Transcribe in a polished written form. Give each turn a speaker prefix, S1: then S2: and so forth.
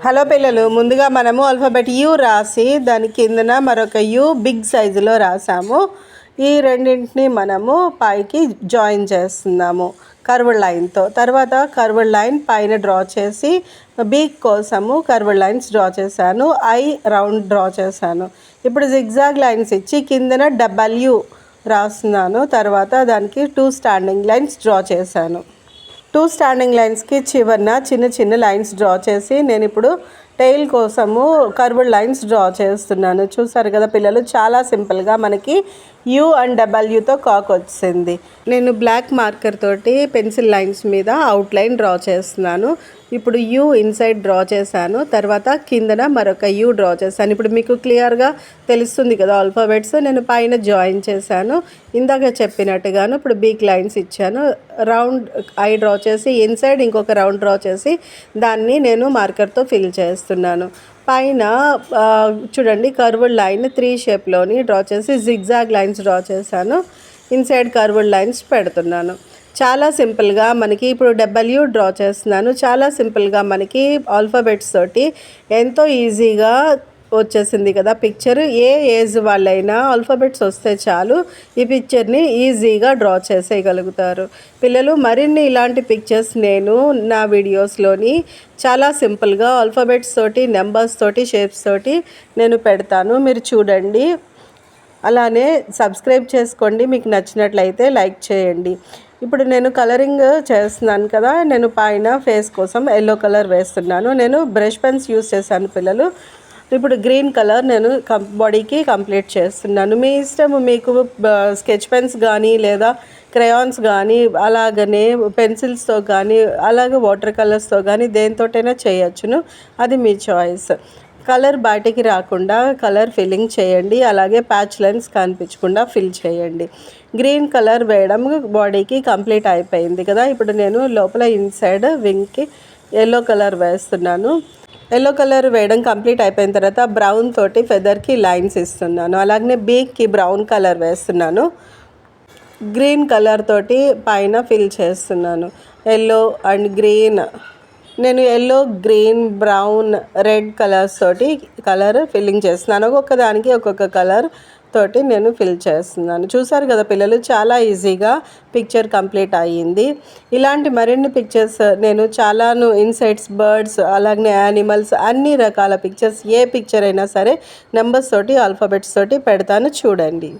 S1: Hello పిల్లలు, ముందుగా మనము ఆల్ఫాబెట్ యూ రాసి దాని కిందన మరొక యూ బిగ్ సైజులో రాసాము. ఈ రెండింటిని మనము పైకి జాయిన్ చేస్తున్నాము కర్వ్డ్ లైన్తో. తర్వాత కర్వ్డ్ లైన్ పైన డ్రా చేసి బీక్ కోసము కర్వ్డ్ లైన్స్ డ్రా చేశాను, ఐ రౌండ్ డ్రా చేశాను. ఇప్పుడు జిగ్జాగ్ లైన్స్ ఇచ్చి కిందన డబ్ల్యూ రాస్తున్నాను. తర్వాత దానికి 2 స్టాండింగ్ లైన్స్ డ్రా చేశాను. 2 స్టాండింగ్ లైన్స్కి చివరన చిన్న చిన్న లైన్స్ డ్రా చేసి నేను ఇప్పుడు టెయిల్ కోసము కర్వ్డ్ లైన్స్ డ్రా చేస్తున్నాను. చూసారు కదా పిల్లలు, చాలా సింపుల్గా మనకి యూ అండ్ డబ్ల్యూతో కాక్ వచ్చింది. నేను బ్లాక్ మార్కర్ తోటి పెన్సిల్ లైన్స్ మీద అవుట్లైన్ డ్రా చేస్తున్నాను. ఇప్పుడు యూ ఇన్సైడ్ డ్రా చేశాను, తర్వాత కిందన మరొక యూ డ్రా చేశాను. ఇప్పుడు మీకు క్లియర్గా తెలుస్తుంది కదా ఆల్ఫాబెట్స్. నేను పైన జాయిన్ చేశాను ఇందాక చెప్పినట్టుగాను. ఇప్పుడు బిగ్ లైన్స్ ఇచ్చాను, రౌండ్ ఐ డ్రా చేసి ఇన్సైడ్ ఇంకొక రౌండ్ డ్రా చేసి దాన్ని నేను మార్కర్తో ఫిల్ చేస్తున్నాను. పైన చూడండి కర్వ్డ్ లైన్ 3 షేప్లోని డ్రా చేసి జిగ్జాగ్ లైన్స్ డ్రా చేశాను. ఇన్సైడ్ కర్వ్డ్ లైన్స్ పెడుతున్నాను. చాలా సింపుల్గా మనకి ఇప్పుడు డబ్ల్యూ డ్రా చేస్తున్నాను. చాలా సింపుల్గా మనకి ఆల్ఫాబెట్స్ తోటి ఎంతో ఈజీగా వచ్చేసింది కదా పిక్చర్. ఏ ఏజ్ వాళ్ళైనా ఆల్ఫాబెట్స్ వస్తే చాలు ఈ పిక్చర్ని ఈజీగా డ్రా చేసేయగలుగుతారు పిల్లలు. మరిన్ని ఇలాంటి పిక్చర్స్ నేను నా వీడియోస్లోని చాలా సింపుల్గా ఆల్ఫాబెట్స్ తోటి, నెంబర్స్ తోటి, షేప్స్ తోటి నేను పెడతాను, మీరు చూడండి. అలానే సబ్స్క్రైబ్ చేసుకోండి, మీకు నచ్చినట్లయితే లైక్ చేయండి. ఇప్పుడు నేను కలరింగ్ చేస్తున్నాను కదా, నేను పైన ఫేస్ కోసం ఎల్లో కలర్ వేస్తున్నాను. నేను బ్రష్ పెన్స్ యూస్ చేశాను పిల్లలు. ఇప్పుడు గ్రీన్ కలర్ నేను బాడీకి కంప్లీట్ చేస్తున్నాను. మీ ఇష్టం, మీకు స్కెచ్ పెన్స్ కానీ లేదా క్రయాన్స్ కానీ అలాగనే పెన్సిల్స్తో కానీ అలాగే వాటర్ కలర్స్తో కానీ దేనితోటైనా చేయొచ్చును, అది మీ చాయిస్. కలర్ బయటికి రాకుండా కలర్ ఫిల్లింగ్ చేయండి, అలాగే ప్యాచ్ లైన్స్ కనిపించకుండా ఫిల్ చేయండి. గ్రీన్ కలర్ వేయడం బాడీకి కంప్లీట్ అయిపోయింది కదా. ఇప్పుడు నేను లోపల ఇన్సైడ్ వింగ్కి ఎల్లో కలర్ వేస్తున్నాను. ఎల్లో కలర్ వేయడం కంప్లీట్ అయిపోయిన తర్వాత బ్రౌన్ తోటి ఫెదర్కి లైన్స్ ఇస్తున్నాను. అలాగే బీక్కి బ్రౌన్ కలర్ వేస్తున్నాను. గ్రీన్ కలర్ తోటి పైన ఫిల్ చేస్తున్నాను. ఎల్లో అండ్ గ్రీన్, నేను yellow, green, brown, red colours తోటి కలర్ ఫిల్లింగ్ చేస్తున్నాను. ఒక్కొక్కదానికి ఒక్కొక్క కలర్ తోటి నేను ఫిల్ చేస్తున్నాను. చూసారు కదా పిల్లలు, చాలా ఈజీగా పిక్చర్ కంప్లీట్ అయ్యింది. ఇలాంటి మరిన్ని పిక్చర్స్ నేను చాలాను ఇన్సెక్ట్స్, బర్డ్స్, అలాగే యానిమల్స్, అన్ని రకాల పిక్చర్స్, ఏ పిక్చర్ అయినా సరే నెంబర్స్ తోటి, ఆల్ఫాబెట్స్ తోటి పెడతాను, చూడండి.